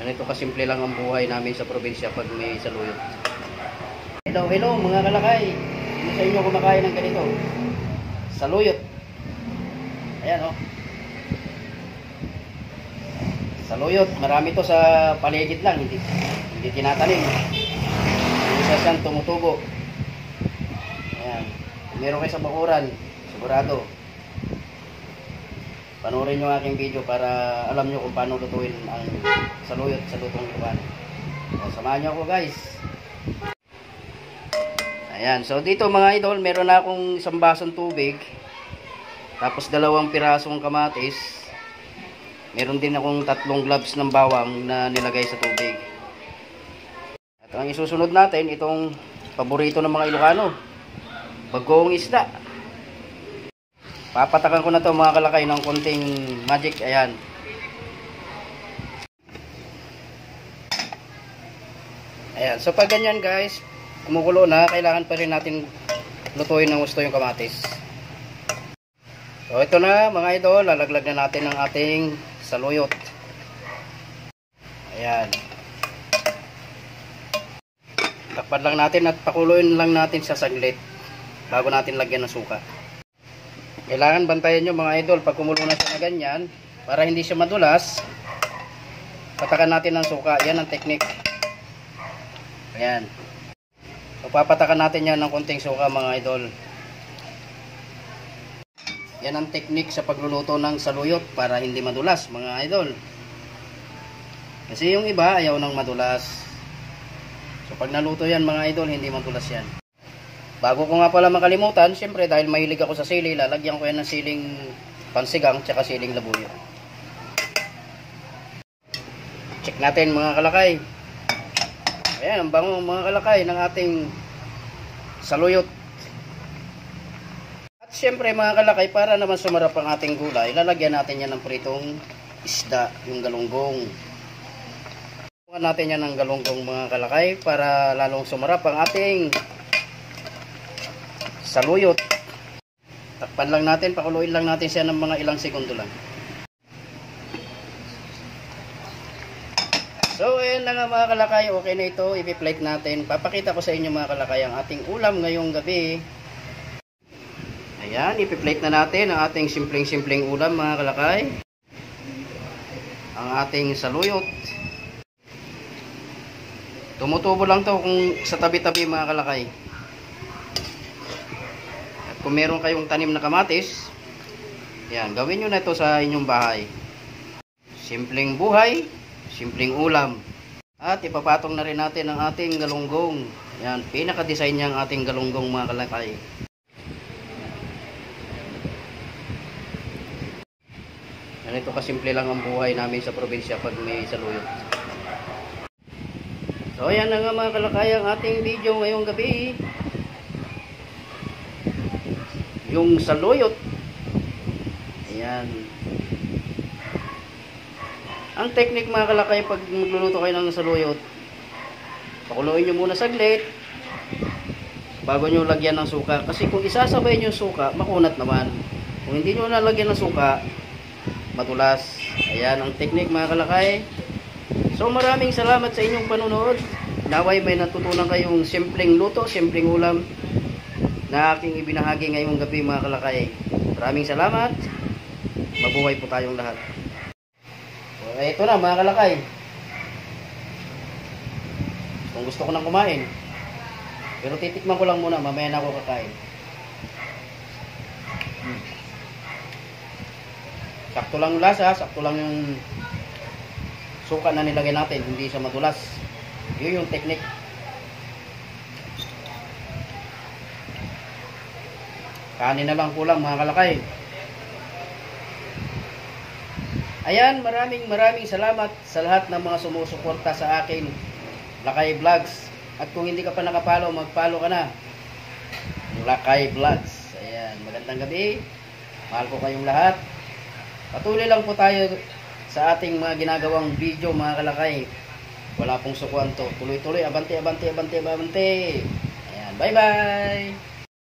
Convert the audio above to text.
Ganito kasimple lang ang buhay namin sa probinsya pag may saluyot. Hello, hello mga kalakay. Sino sa inyo kumakain ng ganito? Saluyot. Ayan oh. Saluyot, marami to sa paligid lang, hindi tinatanim. Isa siyang tumutubo. Ayan. Meron kayo sa bakuran, sigurado. Panoorin nyo aking video para alam nyo kung paano lutuin ang saluyot sa lutong luban. So, samahan nyo ako guys. Ayan, so dito mga idol, meron na akong isang basong tubig. Tapos 2 pirasong kamatis. Meron din akong 3 gloves ng bawang na nilagay sa tubig. At ang isusunod natin, itong paborito ng mga Ilocano, bagoong isda. Papatakan ko na to mga kalakay ng konting magic. Ayan. Ayan. So pag ganyan guys, kumukulo na, kailangan pa rin natin lutuin ng gusto yung kamatis. So ito na mga idol, lalaglag na natin ang ating saluyot. Ayan. Takpan lang natin at pakuluin lang natin sa saglit bago natin lagyan ng suka. Kailangan bantayan nyo mga idol pag kumulo na siya na ganyan para hindi siya madulas. Patakan natin ng suka. Yan ang technique. Ayan. So papatakan natin yan ng konting suka mga idol. Yan ang technique sa pagluluto ng saluyot para hindi madulas mga idol. Kasi yung iba ayaw nang madulas. So pag naluto yan mga idol, hindi madulas yan. Bago ko nga pala makalimutan, syempre dahil mahilig ako sa sili, lalagyan ko yan ng siling pansigang tsaka siling labuyo. Check natin mga kalakay. Ayan, ang bango mga kalakay ng ating saluyot. At syempre mga kalakay, para naman sumarap ang ating gulay, lalagyan natin yan ng pritong isda, yung galunggong. Lalagyan natin yan ng galunggong mga kalakay para lalong sumarap ang ating saluyot. Takpan lang natin, pakuluin lang natin siya ng mga ilang segundo lang. So ayan na nga mga kalakay, okay na ito, i-plate natin. Papakita ko sa inyo mga kalakay ang ating ulam ngayong gabi. Ayan, i-plate na natin ang ating simpleng ulam mga kalakay. Ang ating saluyot. Tumutubo lang to kung sa tabi-tabi mga kalakay. Kung meron kayong tanim na kamatis, yan, gawin nyo na ito sa inyong bahay. Simpleng buhay, simpleng ulam. At ipapatong na rin natin ang ating galunggong. Yan, pinaka-design niya ang ating galunggong mga kalakay. Ganito kasimple lang ang buhay namin sa probinsya pag may saluyot. So yan na nga mga kalakay ang ating video ngayong gabi. Yung saluyot. Ayan. Ang technique mga kalakay pag magluluto kayo ng saluyot, pakuluin nyo muna saglit bago nyo lagyan ng suka. Kasi kung isasabay nyo yung suka, makunat naman. Kung hindi nyo nalagyan ng suka, matulas. Ayan ang technique mga kalakay. So maraming salamat sa inyong panunood. Naway may natutunan kayong simpleng luto, simpleng ulam na aking ibinahagi ngayong gabi mga kalakay. Maraming salamat. Mabuhay po tayong lahat. So, ito na mga kalakay. Kung gusto ko nang kumain. Pero titikman ko lang muna. Mamaya na ako kakain. Sakto lang yung lasa. Sakto lang yung suka na nilagay natin. Hindi siya madulas. Yun yung technique. Kanin na lang kulang mga kalakay. Ayan, maraming salamat sa lahat ng mga sumusuporta sa akin Lakay Vlogs. At kung hindi ka pa nakapalo, mag-follow ka na. Lakay Vlogs. Ayan, magandang gabi. Mahal ko kayong lahat. Patuloy lang po tayo sa ating mga ginagawang video mga kalakay. Wala pong sukuan to. Tuloy-tuloy, abante. Ayan, bye-bye.